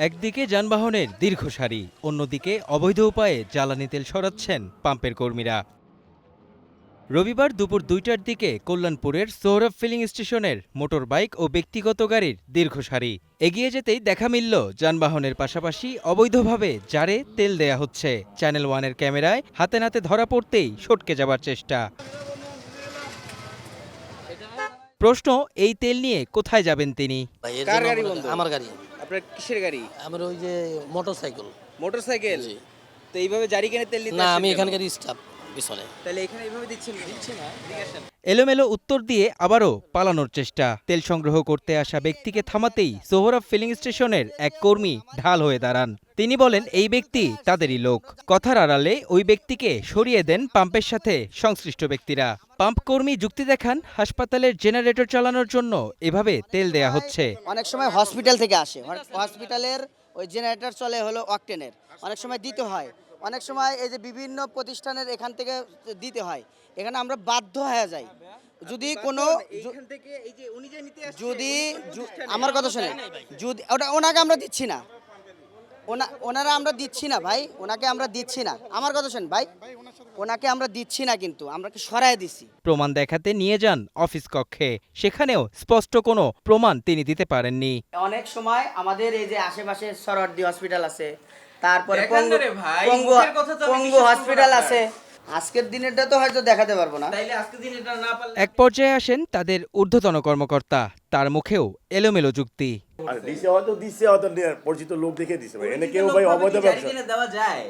একদিকে যানবাহনের দীর্ঘ সারি, অন্যদিকে অবৈধ উপায়ে জ্বালানি তেল সরাচ্ছেন পাম্পের কর্মীরা। রবিবার দুপুর ২টার দিকে কল্যাণপুরের সোহরাব ফিলিং স্টেশনের মোটরবাইক ও ব্যক্তিগত গাড়ির দীর্ঘ সারি। এগিয়ে যেতেই দেখা মিলল যানবাহনের পাশাপাশি অবৈধভাবে জারে তেল দেয়া হচ্ছে। চ্যানেল ওয়ানের ক্যামেরায় হাতে নাতে ধরা পড়তেই সটকে যাবার চেষ্টা। প্রশ্ন, এই তেল নিয়ে কোথায় যাবেন তিনি? কার গাড়ি বন্ধ? আমার গাড়ি। আপনার কিসের গাড়ি? আমার ওই যে মোটরসাইকেল। মোটরসাইকেল? তো এইভাবে জারি কিনে তেল নিতে না, আসছেন আমি কেন? এখানকার স্টাফ পিছনে। তাহলে এখানে এইভাবে দিচ্ছেন না? দিচ্ছি না। এদিকে আসেন। এলোমেলো উত্তর দিয়ে আবারও পালানোর চেষ্টা। তেল সংগ্রহ করতে আসা ব্যক্তিকে থামাতেই সোহরাব ফিলিং স্টেশনের এক কর্মী ঢাল হয়ে দাঁড়ান। তিনি বলেন এই ব্যক্তি তাদেরই লোক। কথার আড়ালে ওই ব্যক্তিকে সরিয়ে দেন পাম্পের সাথে সংশ্লিষ্ট ব্যক্তিরা। পাম্প কর্মী যুক্তি দেখান, হাসপাতালের জেনারেটর চালানোর জন্য এভাবে তেল দেয়া হচ্ছে। অনেক সময় হসপিটাল থেকে আসে, হসপিটালের ওই জেনারেটর চলে হলো অকটেনের, অনেক সময় দিতে হয়, অনেক সময় এই যে বিভিন্ন প্রতিষ্ঠানের এখান থেকে দিতে হয়। এখানে আমরা বাধ্য হয়ে যাই যদি কোনো এখান থেকে এই যে উনি যে নিতে আসছে যদি প্রতিষ্ঠানে আমার কথা শোনেন, যদি ওটা ওনাকে আমরা দিচ্ছি না, ওনারা আমরা দিচ্ছি না ভাই, ওনাকে আমরা দিচ্ছি না। আমার কথা শোনেন ভাই, ওনাকে আমরা দিচ্ছি না, কিন্তু আমরা কি সরাই দিচ্ছি। প্রমাণ দেখাতে নিয়ে যান অফিস কক্ষে, সেখানেও স্পষ্ট কোনো প্রমাণ তিনি দিতে পারেননি। অনেক সময় আমাদের এই যে আশেপাশে সরওয়ার্দী হসপিটাল আছে, তারপরে দেখান না রে ভাই, মুখের কথা তো আমি পঙ্গু বিশ্বাস করব হসপিটাল না আছে। আজকের দিনেরটা তো হয়তো দেখাতে পারবো না। তাইলে আজকে দিন এটা না পারলে এক পর্যায়ে আসেন তাদের ঊর্ধ্বতন কর্মকর্তা, তার মুখেও এলোমেলো যুক্তি। আর দিছে হয়তো পরিচিত লোক দেখে দিছে ভাই, এনে কেউ ভাই অবৈধ জারি ব্যবসা। কিনে দেওয়া যায়।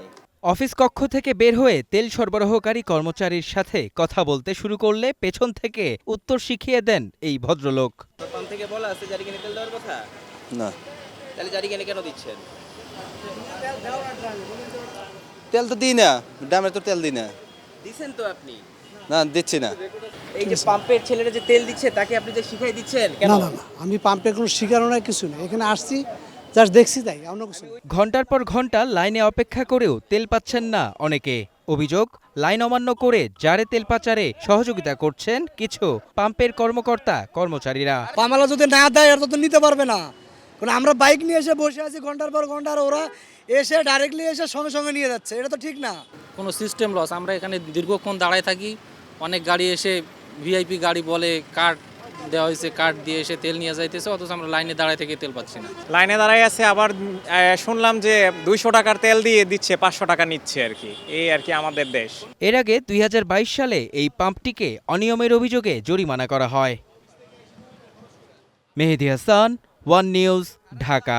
অফিস কক্ষ থেকে বের হয়ে তেল সরবরাহকারী কর্মচারীর সাথে কথা বলতে শুরু করলে পেছন থেকে উত্তর শিখিয়ে দেন এই ভদ্রলোক। পাম্প থেকে বলা আছে জারি কিনে তেল দেওয়ার কথা? না, তাহলে জারি কিনে কেন দিচ্ছেন? তেল তো দিই না, ড্রামে তো তেল দিই না। দিছেন তো আপনি। না, দিচ্ছি না। এই যে পাম্পের ছেলেরা যে তেল দিচ্ছে তাকে আপনি যে শিখাই দিচ্ছেন কেন? না না না, আমি পাম্পে কোনো শিকারও নাই, কিছু নেই। এখানে আসছি, জাস্ট দেখছি, তাই অন্য কিছু না। ঘন্টার পর ঘন্টা লাইনে অপেক্ষা করেও তেল পাচ্ছেন না অনেকে। অভিযোগ, লাইন অমান্য করে জারে তেল পাচারে সহযোগিতা করছেন কিছু পাম্পের কর্মকর্তা কর্মচারীরা। পামালা যদি না দেয় এটা তো নিতে পারবে না, কারণ আমরা বাইক নিয়ে এসে বসে আছি ঘন্টার পর ঘন্টা, আর ওরা এসে ডাইরেক্টলি এসে সঙ্গে সঙ্গে নিয়ে যাচ্ছে, এটা তো ঠিক না। কোনো সিস্টেম লস। আমরা এখানে দীর্ঘক্ষণ দাঁড়ায় থাকি, অনেক গাড়ি এসে ভিআইপি গাড়ি বলে কার্ড দেওয়া হয়েছে, কার্ড দিয়ে এসে তেল নিয়ে যাইতেছে, অথচ আমরা লাইনে দাঁড়ায় থেকে তেল পাচ্ছি না। লাইনে দাঁড়াই আছে, আবার শুনলাম যে 200 টাকার তেল দিয়ে দিচ্ছে, 500 টাকা নিচ্ছে আর কি। এই আর কি আমাদের দেশ। এর আগে ২০২২ সালে এই পাম্পটিকে অনিয়মের অভিযোগে জরিমানা করা হয়। মেহেদী হাসান, ওয়ান নিউজ, ঢাকা।